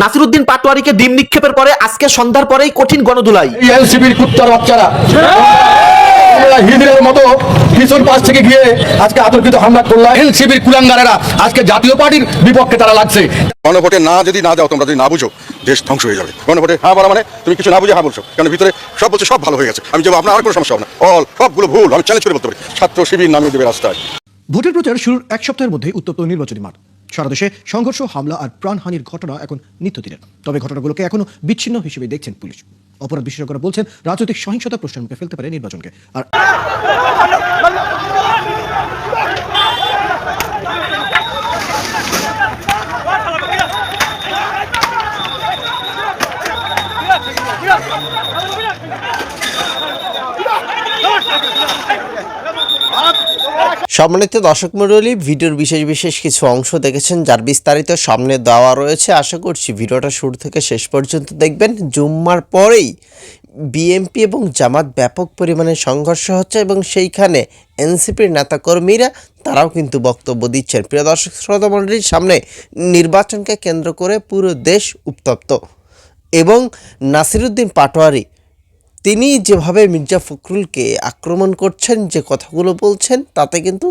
নাসিরউদ্দিন পাটোয়ারিকে ডিম নিক্ষেপের পরে আজকে সন্ধ্যার পরেই কঠিন গণধুলাই। এনসিপির কুত্তার বাচ্চারা হিজড়ের মতো পিছন পাশ থেকে গিয়ে আজকে আতর্কিত হামলা করলো। এনসিপির কুলাঙ্গারেরা আজকে জাতীয় পার্টির বিপক্ষে তারা লাগছে। গণভোটে যদি না যাও, তোমরা যদি না বুঝো, দেশ ধ্বংস হয়ে যাবে। গণভোটে হ্যাঁ বলা মানে তুমি কিছু না বুঝে হ্যাঁ বলছো, কারণ ভিতরে সব বলছে সব ভালো হয়ে গেছে। আমি যাবো, আপনার আর কোনো সমস্যা হবে না, সবগুলো ভুল। আমি চ্যালেঞ্জ করে বলতে পারি, ছাত্র শিবির নামিয়ে দেবে রাস্তায়। ভোটের প্রচার শুরুর এক সপ্তাহের মধ্যেই উত্তপ্ত নির্বাচনী মাঠ। সারা দেশে সংঘর্ষ, হামলা আর প্রাণহানির ঘটনা এখন নিত্যদিনের। তবে ঘটনাগুলোকে এখনো বিচ্ছিন্ন হিসেবে দেখছেন পুলিশ। অপরাধ বিশেষজ্ঞরা বলছেন রাজনৈতিক সহিংসতা প্রশ্নের মুখে ফেলতে পারে নির্বাচনকে। আর সম্মানিত দর্শক মণ্ডলী, ভিডিওর বিশেষ কিছু অংশ দেখেছেন, যার বিস্তারিত সামনে দেওয়া রয়েছে। আশা করছি ভিডিওটা শুরু থেকে শেষ পর্যন্ত দেখবেন। জুম্মার পরেই বিএনপি এবং জামাত ব্যাপক পরিমাণে সংঘর্ষ হচ্ছে এবং সেইখানে এনসিপির নেতাকর্মীরা তারাও কিন্তু বক্তব্য দিচ্ছেন। প্রিয় দর্শক শ্রোতা মণ্ডলীর সামনে নির্বাচনকে কেন্দ্র করে পুরো দেশ উত্তপ্ত এবং নাসিরউদ্দিন পাটোয়ারি তিনি যেভাবে মির্জা ফখরুলকে আক্রমণ করছেন, যে কথাগুলো বলছেন, তাতে কিন্তু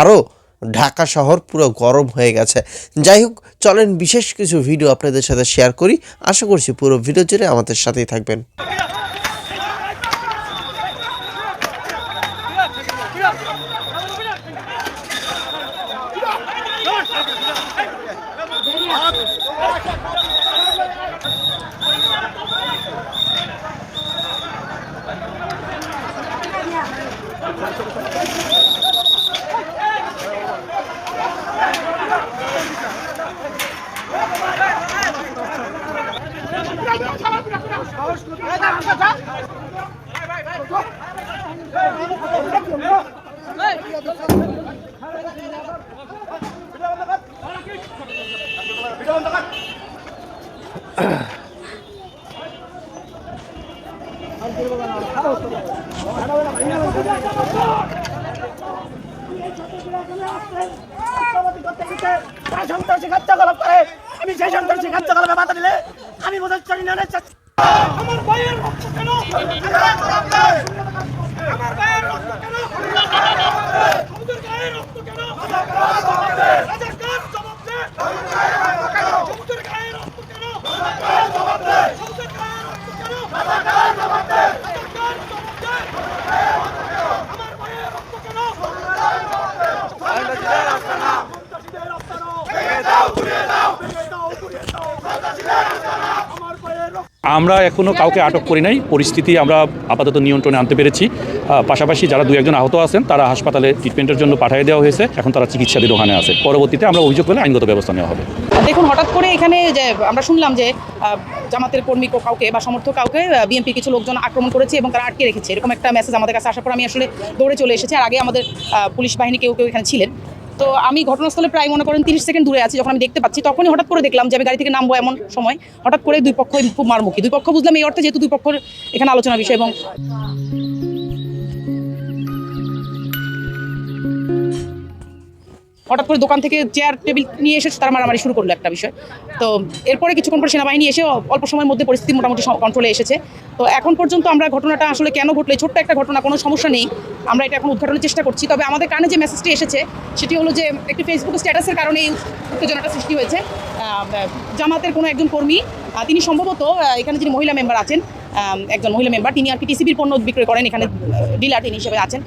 আরও ঢাকা শহর পুরো গরম হয়ে গেছে। যাই হোক, চলেন বিশেষ কিছু ভিডিও আপনাদের সাথে শেয়ার করি। আশা করছি পুরো ভিডিও জুড়ে আমাদের সাথেই থাকবেন। আমি সেই সন্ত্রাসী কার্যকলাপে বাধা দিলে আমি বোঝার চাই না। আমার ভাইয়ের রক্ত কেন? আমার ভাইয়ের রক্ত কেন? আমাদের গায়ের রক্ত কেন? রাজাকার জবাব দে। আমাদের গায়ের রক্ত কেন? আমাদের গায়ের রক্ত কেন? রাজাকার জবাব দে। রাজাকার জবাব দে। আমার ভাইয়ের রক্ত কেন? সন্ত্রাসীদের রাস্তা না। সন্ত্রাসীদের রাস্তা না। ভেঙে দাও, ঘুরিয়ে দাও। ভেঙে দাও, ঘুরিয়ে দাও। সন্ত্রাসীদের রাস্তা না। আমার ভাইয়ের রক্ত। আমরা এখনও কাউকে আটক করি নাই। পরিস্থিতি আমরা আপাতত নিয়ন্ত্রণে আনতে পেরেছি। পাশাপাশি যারা দুই একজন আহত আছেন তারা হাসপাতালে ট্রিটমেন্টের জন্য পাঠিয়ে দেওয়া হয়েছে। এখন তারা চিকিৎসাধীন ওখানে আছে। পরবর্তীতে আমরা অভিযোগ পেলে আইনগত ব্যবস্থা নেওয়া হবে। দেখুন, হঠাৎ করে এখানে যে আমরা শুনলাম যে জামাতের কর্মী কাউকে বা সমর্থক কাউকে বিএনপির কিছু লোকজন আক্রমণ করেছে এবং তারা আটকে রেখেছে, এরকম একটা মেসেজ আমাদের কাছে আসার পর আমি আসলে দৌড়ে চলে এসেছি। আর আগে আমাদের পুলিশ বাহিনী কেউ এখানে ছিলেন। তো আমি ঘটনাস্থলে প্রায় মনে করেন 30 সেকেন্ড দূরে আছি। যখন আমি দেখতে পাচ্ছি, তখনই হঠাৎ করে দেখলাম যে আমি গাড়ি থেকে নামবো এমন সময় হঠাৎ করে দুই পক্ষ খুব মারমুখী। দুই পক্ষ বুঝলাম এই অর্থে যেহেতু দুই পক্ষের এখানে আলোচনা বিষয় এবং হঠাৎ করে দোকান থেকে চেয়ার টেবিল নিয়ে এসে তারা মারামারি শুরু করলো একটা বিষয়। তো এরপরে কিছুক্ষণ পর সেনাবাহিনী এসে অল্প সময়ের মধ্যে পরিস্থিতি মোটামুটি কন্ট্রোলে এসেছে। তো এখন পর্যন্ত আমরা ঘটনাটা আসলে কেন ঘটলে, ছোট্ট একটা ঘটনা, কোনো সমস্যা নেই, আমরা এটা এখন উদ্ঘাটনের চেষ্টা করছি। তবে আমাদের কানে যে মেসেজটি এসেছে সেটি হলো যে একটি ফেসবুক স্ট্যাটাসের কারণে এই উত্তেজনাটা সৃষ্টি হয়েছে। জামাতের কোনো একজন কর্মী, তিনি সম্ভবত এখানে যিনি মহিলা মেম্বার আছেন, একজন মহিলা মেম্বার, তিনি আর কি টিসিবির পণ্য বিক্রয় করেন, এখানে ডিলার তিনি হিসেবে আছেন।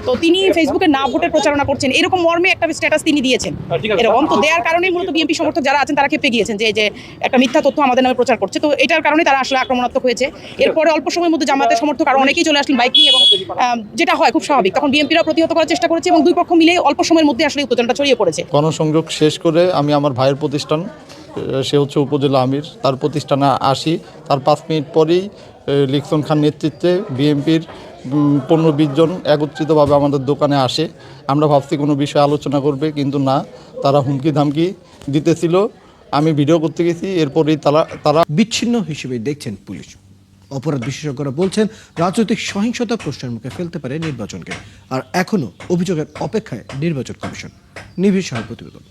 তো তিনি ফেসবুকে না ভোটের প্রচারণা করছেন, এরকম মর্মে একটা স্ট্যাটাস তিনি দিয়েছেন। এরকম তো দেওয়ার কারণেই মূলত বিএনপি সমর্থক যারা আছেন তারা খেপে গিয়েছেন যে একটা মিথ্যা তথ্য আমাদের নামে প্রচার করছে। তো এটার কারণে তারা আসলে আক্রমণাত্মক হয়েছে। এরপরে অল্প সময়ের মধ্যে জামাতের সমর্থক আরও অনেকেই চলে আসলেন বাইক নিয়ে এবং যেটা হয় খুব স্বাভাবিক, তখন বিএনপিরা প্রতিহত করার চেষ্টা করেছে এবং দুই পক্ষ মিলে অল্প সময়ের মধ্যে আসলে উত্তেজনাটা ছড়িয়ে পড়েছে। গণসংযোগ শেষ করে আমি আমার ভাইয়ের প্রতিষ্ঠান, সে হচ্ছে উপজেলা আমির, তার প্রতিষ্ঠানে আসি। তার 5 মিনিট পরেই লিকসন খান নেতৃত্বে বিএনপির 15-20 জন একত্রিতভাবে আমাদের দোকানে আসে। আমরা ভাবছি কোনো বিষয়ে আলোচনা করবে, কিন্তু না, তারা হুমকি ধামকি দিতেছিল। আমি ভিডিও করতে গেছি, এরপরেই তারা বিচ্ছিন্ন হিসেবে দেখছেন পুলিশ। অপরাধ বিশেষজ্ঞরা বলছেন রাজনৈতিক সহিংসতা প্রশ্নের মুখে ফেলতে পারে নির্বাচনকে। আর এখনও অভিযোগের অপেক্ষায় নির্বাচন কমিশন। নিবিড় সহ প্রতিবেদন।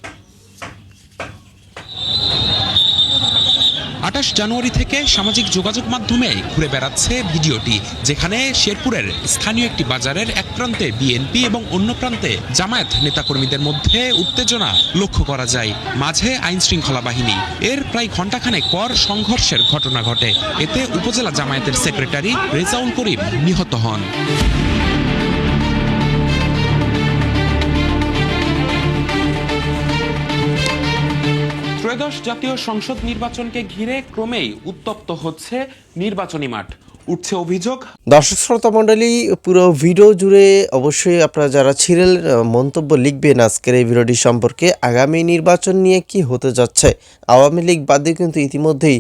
28 জানুয়ারি থেকে সামাজিক যোগাযোগ মাধ্যমে ঘুরে বেড়াচ্ছে ভিডিওটি, যেখানে শেরপুরের স্থানীয় একটি বাজারের এক প্রান্তে বিএনপি এবং অন্য প্রান্তে জামায়াত নেতাকর্মীদের মধ্যে উত্তেজনা লক্ষ্য করা যায়। মাঝে আইন শৃঙ্খলা বাহিনী। এর প্রায় ঘণ্টাখানেক পর সংঘর্ষের ঘটনা ঘটে। এতে উপজেলা জামায়াতের সেক্রেটারি রেজাউল করিম নিহত হন। ত্রয়োদশ জাতীয় সংসদ নির্বাচনকে ঘিরে ক্রমেই উত্তপ্ত হচ্ছে নির্বাচনী মাঠ। উঠছে অভিযোগ। দর্শক শ্রোতা মণ্ডলী, পুরো ভিডিও জুড়ে অবশ্যই আপনারা যারা ছিলেন মন্তব্য লিখবেন আজকের এই ভিডিওটি সম্পর্কে। আগামী নির্বাচন নিয়ে কি হতে যাচ্ছে, আওয়ামী লীগ বাদে কিন্তু ইতিমধ্যেই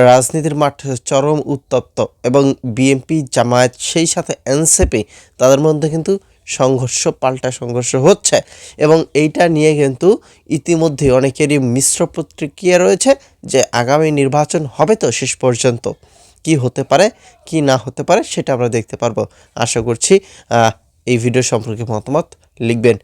রাজনীতির মাঠ চরম উত্তপ্ত এবং বিএনপি জামায়াত সেই সাথে এনসিপি তাদের মধ্যে কিন্তু পাল্টা সংঘর্ষ হচ্ছে এবং এইটা নিয়ে কিন্তু ইতিমধ্যে অনেকেরই মিশ্র প্রতিক্রিয়া রয়েছে যে আগামী নির্বাচন হবে তো শেষ পর্যন্ত কি হতে পারে কি না হতে পারে সেটা আমরা দেখতে পারবো। আশা করছি এই ভিডিও সম্পর্কে মতামত লিখবেন।